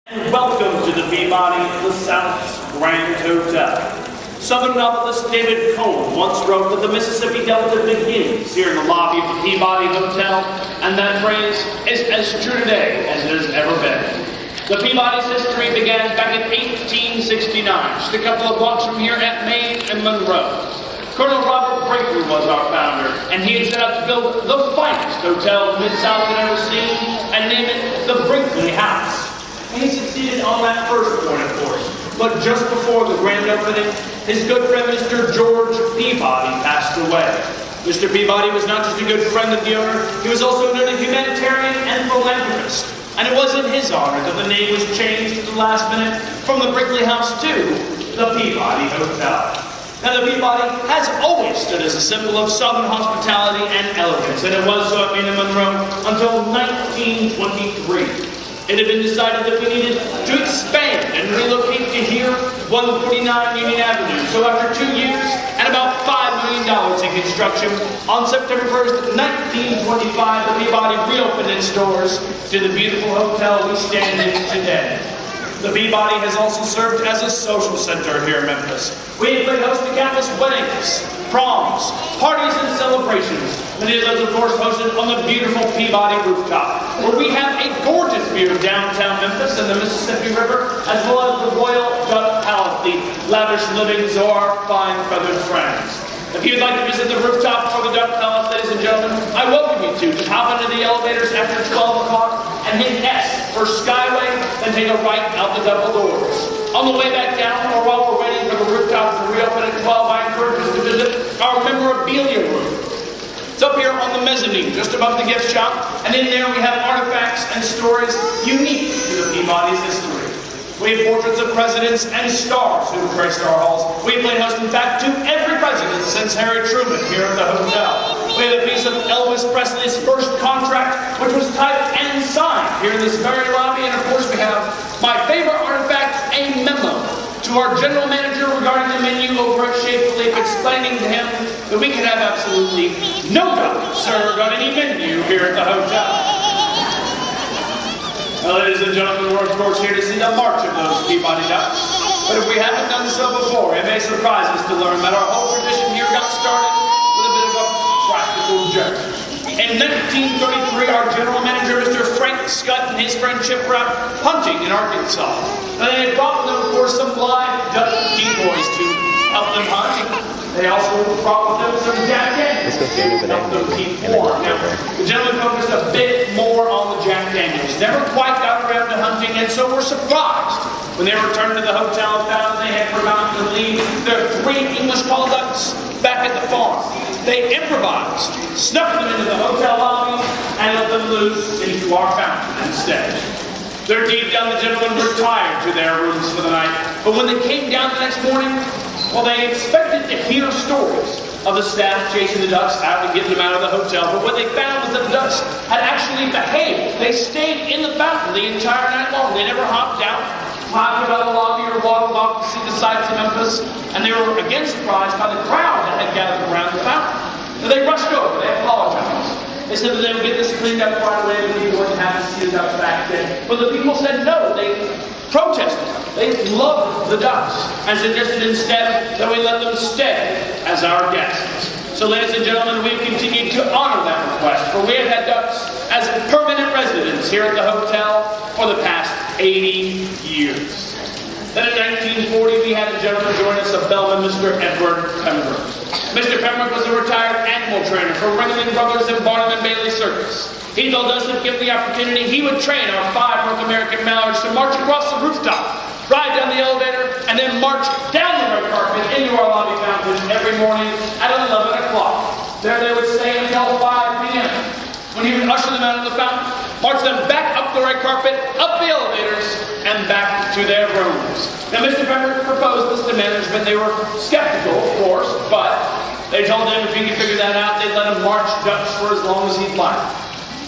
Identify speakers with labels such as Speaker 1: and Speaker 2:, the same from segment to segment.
Speaker 1: And welcome to the Peabody, the South's Grand Hotel. Southern novelist David Cohen once wrote that the Mississippi Delta begins here in the lobby of the Peabody Hotel, and that phrase is as true today as it has ever been. The Peabody's history began back in 1869, just a couple of blocks from here at Main and Monroe. Colonel Robert Brinkley was our founder, and he had set out to build the finest hotel the Mid-South had ever seen, and name it the Brinkley House. He succeeded on that first point, of course, but just before the grand opening, his good friend Mr. George Peabody passed away. Mr. Peabody was not just a good friend of the owner, he was also a noted humanitarian and philanthropist. And it was in his honor that the name was changed at the last minute from the Brinkley House to the Peabody Hotel. Now, the Peabody has always stood as a symbol of Southern hospitality and elegance, and it was so at Main and Monroe until 1923. It had been decided that we needed to expand and relocate to here, 149 Union Avenue. So after 2 years and about $5 million in construction, on September 1st, 1925, the Peabody reopened its doors to the beautiful hotel we stand in today. The Peabody has also served as a social center here in Memphis. We have played host to countless weddings, proms, parties, and celebrations. Many of those, of course, hosted on the beautiful Peabody rooftop, where we have a gorgeous view of downtown Memphis and the Mississippi River, as well as the Royal Duck Palace, the lavish livings of our fine feathered friends. If you'd like to visit the rooftop for the Duck Palace, ladies and gentlemen, I welcome you to hop into the elevators after 12 o'clock and hit S for Skyway, then take a right out the double doors. On the way back down, or while we're waiting for the rooftop to reopen at 12, I encourage us to visit our memorabilia room. It's up here on the mezzanine, just above the gift shop, and in there we have artifacts and stories unique to the Peabody's history. We have portraits of presidents and stars who have graced our halls. We have played host, in fact, to every president since Harry Truman here at the hotel. We have a piece of Elvis Presley's first contract, which was typed and signed here in this very lobby. And of course, we have my favorite artifact, a memo to our general manager regarding the menu over at Chez Philippe, explaining to him that we can have absolutely no duck served on any menu here at the hotel. Well, ladies and gentlemen, we're of course here to see the march of those Peabody Ducks. But if we haven't done so before, it may surprise us to learn that our whole tradition here got started with a bit of a practical joke. In 1933, our general manager, Mr. Frank Scott, and his friend Chip were out hunting in Arkansas. And they had brought with them, of course, some live duck decoys to help them hunt. They also brought with them some Jack Daniels to help them keep warm. Now, the gentleman focused a bit more on the Jack Daniels. Never quite got around to hunting, and so were surprised when they returned to the hotel and found they had forgotten to leave their 3 English call ducks back at the farm. They improvised, snuck them into the hotel lobby, and let them loose into our fountain instead. Their deed done, the gentlemen retired to their rooms for the night. But when they came down the next morning, well, they expected to hear stories of the staff chasing the ducks out and getting them out of the hotel. But what they found was that the ducks had actually behaved. They stayed in the fountain the entire night long. They never hopped out, climbed about the lobby, or waddled off to see the sights of Memphis. And they were again surprised by the crowd that had gathered around the fountain. So they rushed over. They apologized. They said that they would get this cleaned up right away, and people wouldn't have to see the ducks back then. But the people said no. They protested. They loved the ducks and suggested instead that we let them stay as our guests. So, ladies and gentlemen, we've continued to honor that request, for we have had ducks as permanent residents here at the hotel for the past 80 years. Then in 1940, we had a gentleman join us of Belgium, Mr. Edward Pembroke. Mr. Pembroke was a retired animal trainer for Ringling Brothers and Barnum and Bailey Circus. He told us that given the opportunity, he would train our 5 North American mallards to march across the rooftop, ride down the elevator, and then march down the red carpet into our lobby fountain every morning at 11 o'clock. There they would stay until 5 p.m. when he would usher them out of the fountain, march them back up the red carpet, up the elevators, and back to their rooms. Now, Mr. Pembroke proposed this to management. They were skeptical, of course, but they told him if he could figure that out, they'd let him march ducks for as long as he'd like.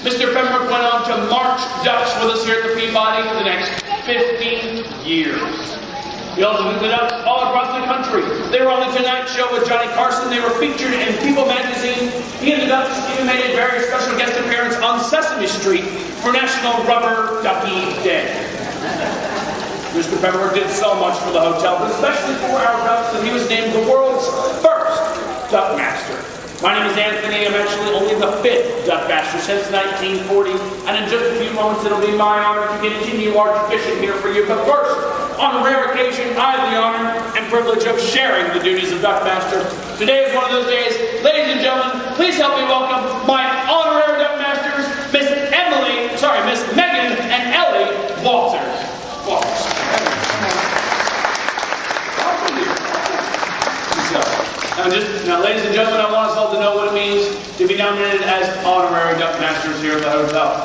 Speaker 1: Mr. Pembroke went on to march ducks with us here at the Peabody for the next 15 years. We also moved ducks all across the country. They were on the Tonight Show with Johnny Carson. They were featured in People magazine. He and the Ducks even made a very special guest appearance on Sesame Street for National Rubber Ducky Day. Mr. Pepper did so much for the hotel, but especially for our ducks, that he was named the world's first Duck Master. My name is Anthony. I'm actually only the 5th Duck Master since 1940, and in just a few moments it'll be my honor to continue our tradition here for you. But first, on a rare occasion, I have the honor and privilege of sharing the duties of Duck Master. Today is one of those days. Ladies and gentlemen, please help me welcome my Honorary Duck Masters, Miss Megan and Ellie Walters. Now, ladies and gentlemen, I want us all to know what it means to be nominated as Honorary Duck Masters here at the hotel.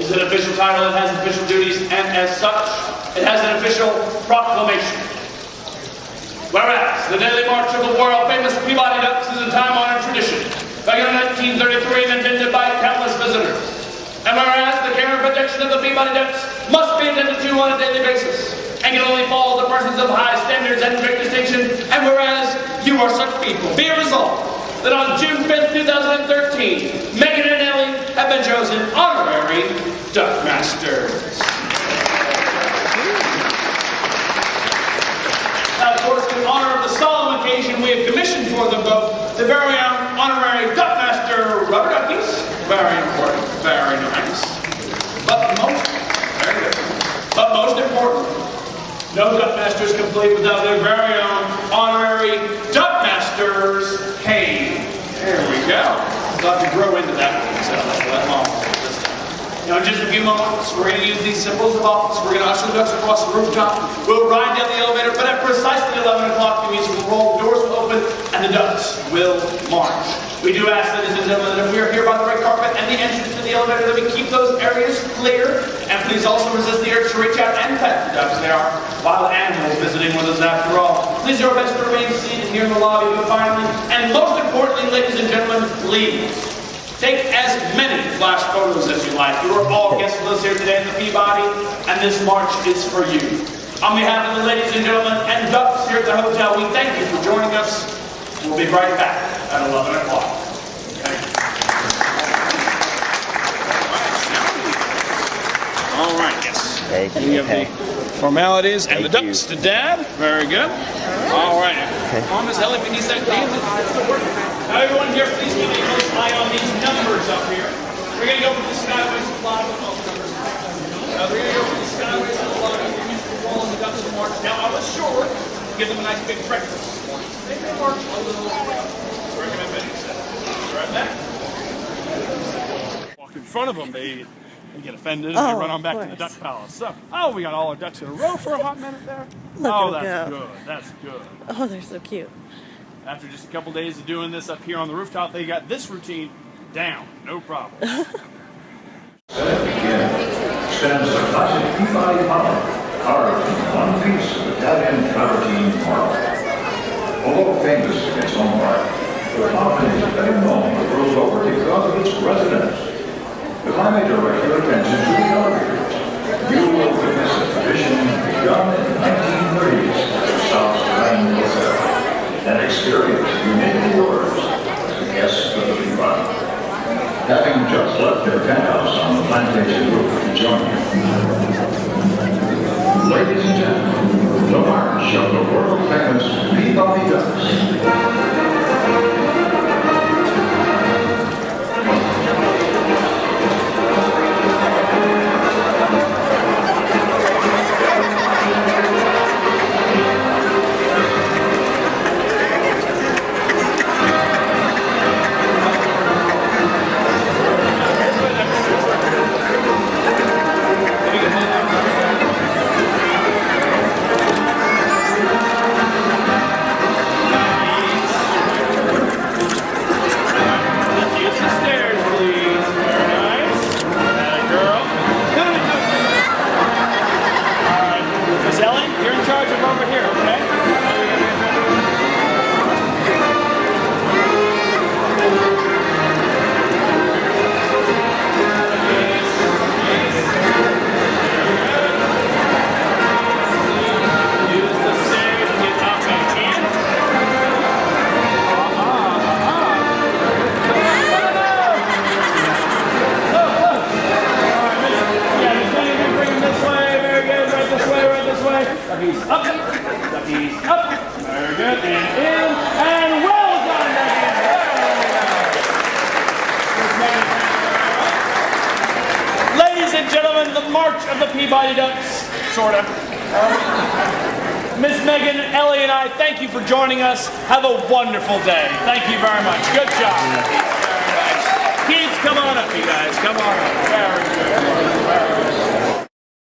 Speaker 1: It's an official title, it has official duties, and as such, it has an official proclamation. Whereas, the daily march of the world-famous Peabody Ducks is a time-honored tradition, begun in 1933 and attended by countless visitors. And whereas, the care and protection of the Peabody Ducks must be attended to on a daily basis, and can only fall to persons of high standards and great distinction, and whereas you are such people, be it resolved that on June 5th, 2013, Megan and Ellie have been chosen Honorary Duck Masters. Now, of course, in honor of the solemn occasion, we have commissioned for them both the very own Honorary Duck Master rubber duckies. Very important, very nice. But most important, no Duck Master is complete without their very own Honorary Duck Masters cane. There we go. About to grow into that one, so that long. Now, in just a few moments, we're going to use these symbols of office. We're going to usher the ducks across the rooftop. We'll ride down the elevator, but at precisely 11 o'clock, the music will roll, the doors will open, and the ducks will march. We do ask, ladies and gentlemen, that if we are here by the red carpet and the entrance to the elevator, that we keep those areas clear. And please also resist the urge to reach out and pet the ducks. They are wild animals visiting with us after all. Please do our best to remain seated here in the lobby, but finally, and most importantly, ladies and gentlemen, please take as many flash photos as you like. You are all guests with us here today in the Peabody, and this march is for you. On behalf of the ladies and gentlemen and ducks here at the hotel, we thank you for joining us. We'll be right back at 11 o'clock. All right, yes. We have the formalities and the ducks to Dad. Very good. All right. Miss Ellie, we need that. Now, everyone here, please keep a close eye on these numbers up here. We're going to go with the skyways and fly with all the numbers. We're going to go with the skyways and the lobby, the musical wall, and the ducks will march. Now, I was sure to give them a nice big breakfast this morning. They may march a little way. Recommend videos. Right back. Walk in front of them, they get offended and they run on back to the Duck Palace. So, we got all our ducks in a row for a hot minute there. That's good. That's good.
Speaker 2: Oh, they're so cute.
Speaker 1: After just a couple days of doing this up here on the rooftop, they got this routine down. No problem.
Speaker 3: Stands the classic Peabody Hotel, carved in one piece of Italian travertine marble. Although famous in its own right, the fountain is better known the world over because of its residents. If I may direct your attention to the elevators, you will witness a tradition begun in the 1930s at the South Grand Hotel. An experience uniquely yours as a guest of the Peabody. Having just left their penthouse on the plantation roof to join you. Ladies and gentlemen, the march of the world-famous Peabody Ducks.
Speaker 1: good. And in. And well done, Megan. Ladies and gentlemen, the March of the Peabody Ducks. Sort of. Miss Megan, Ellie, and I, thank you for joining us. Have a wonderful day. Thank you very much. Good job. Very nice. Kids, come on up, you guys. Come on up. Very good. Very good.